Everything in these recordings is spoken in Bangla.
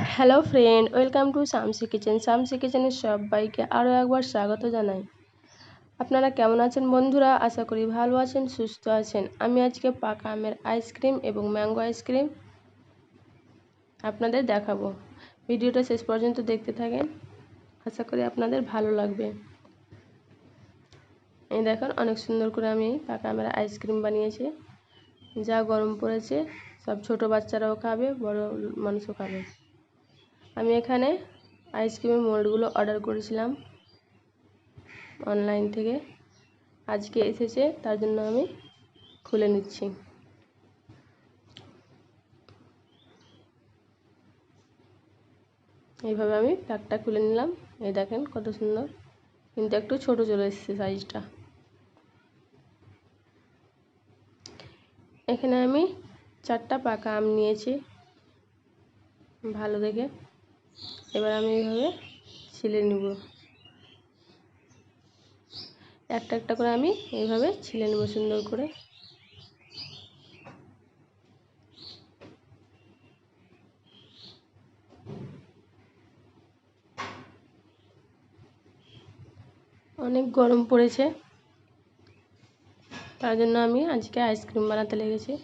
Hello friend, welcome to Shamsi kitchen. Shamsi কিচেনের সবাইকে আরও একবার স্বাগত জানাই। আপনারা কেমন আছেন বন্ধুরা? আশা করি ভালো আছেন, সুস্থ আছেন। আমি আজকে পাকা আমের আইসক্রিম এবং ম্যাঙ্গো আইসক্রিম আপনাদের দেখাবো। ভিডিওটা শেষ পর্যন্ত দেখতে থাকেন, আশা করি আপনাদের ভালো লাগবে। এই দেখুন, অনেক সুন্দর করে আমি পাকা আমের আইসক্রিম বানিয়েছি। যা গরম পড়েছে, সব ছোট বাচ্চারাও খাবে, বড় মানুষও খাবে। আমি এখানে আইসক্রিমের মোল্ডগুলো অর্ডার করেছিলাম অনলাইন থেকে, আজকে এসেছে, তার জন্য আমি খুলে নিচ্ছি। এইভাবে আমি প্যাকটা খুলে নিলাম। এই দেখেন কত সুন্দর, কিন্তু একটু ছোট চলে এসেছে সাইজটা। এখানে আমি 4টা পাকা আম নিয়েছি ভালো দেখে। এবার আমি এইভাবে ছিলে নেব, একটা একটা করে আমি এইভাবে ছিলে নেব সুন্দর করে। অনেক গরম পড়েছে, তার জন্য আমি আজকে আইসক্রিম বানাতে লেগেছি।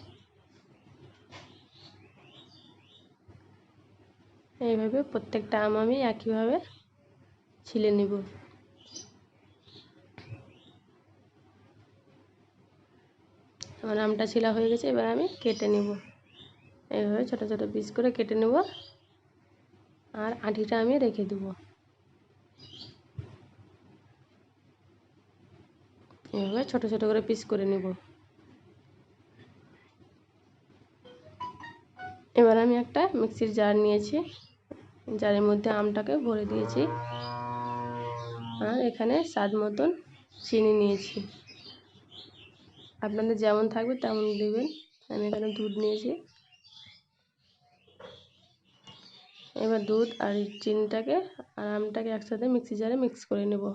এইভাবে প্রত্যেকটা আম আমি একইভাবে ছিলে নিব। আমার আমটা ছিলা হয়ে গেছে, এবার আমি কেটে নেব। এইভাবে ছোট ছোট পিস করে কেটে নেব, আর আঁটিটা আমি রেখে দেব। এইভাবে ছোট ছোট করে পিস করে নেব। এবার আমি একটা মিক্সির জার নিয়েছি, জারের মধ্যে আমটাকে ভরে দিয়েছি, আর এখানে স্বাদ মতন চিনি নিয়েছি। আপনাদের যেমন থাকবে তেমন দেবেন। আমি এখানে দুধ নিয়েছি। এবার দুধ আর চিনিটাকে আর আমটাকে একসাথে মিক্সি জারে মিক্স করে নেব।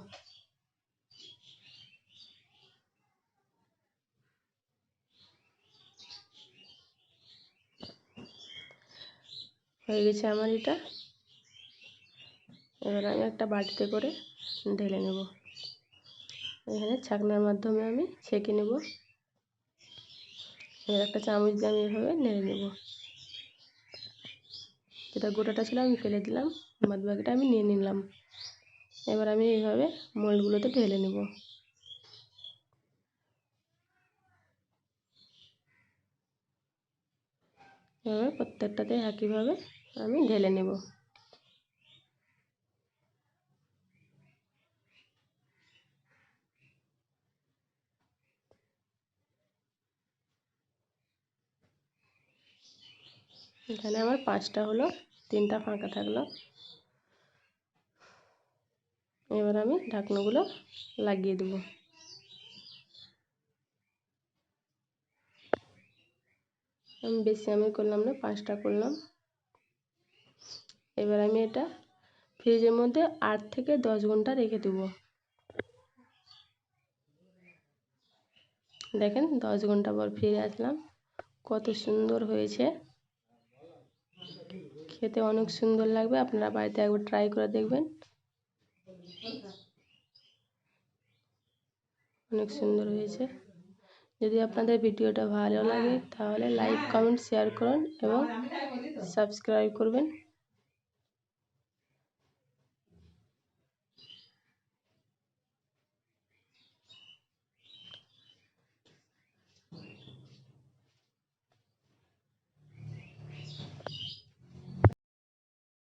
হয়ে গেছে আমার এটা। এবার আমি একটা বাটিতে করে ঢেলে নেব। এখানে ছাকনার মাধ্যমে আমি ছেঁকে নেব। এবার একটা চামচ দিয়ে আমি এভাবে নেড়ে নেব। যেটা গোটাটা ছিল আমি ফেলে দিলাম, বাদ বাকিটা আমি নিয়ে নিলাম। এবার আমি এইভাবে মোল্ডগুলোতে ঢেলে নেব। এভাবে প্রত্যেকটাতে একইভাবে আমি ঢেলে নেব। এখানে আমার 5টা হলো, 3টা ফাঁকা থাকলো। এবার আমি ঢাকনাগুলো লাগিয়ে দেব। আমি বেশি আমি করলাম না, 5টা করলাম। এবার আমি এটা ফ্রিজের মধ্যে 8 থেকে 10 ঘন্টা রেখে দেব। দেখেন 10 ঘন্টা পর ফিরে আসলাম, কত সুন্দর হয়েছে, খেতে অনেক সুন্দর লাগবে। আপনারা বাড়িতে একবার ট্রাই করে দেখবেন, অনেক সুন্দর হয়েছে। যদি আপনাদের ভিডিওটা ভালো লাগে তাহলে লাইক, কমেন্ট, শেয়ার করুন এবং সাবস্ক্রাইব করবেন।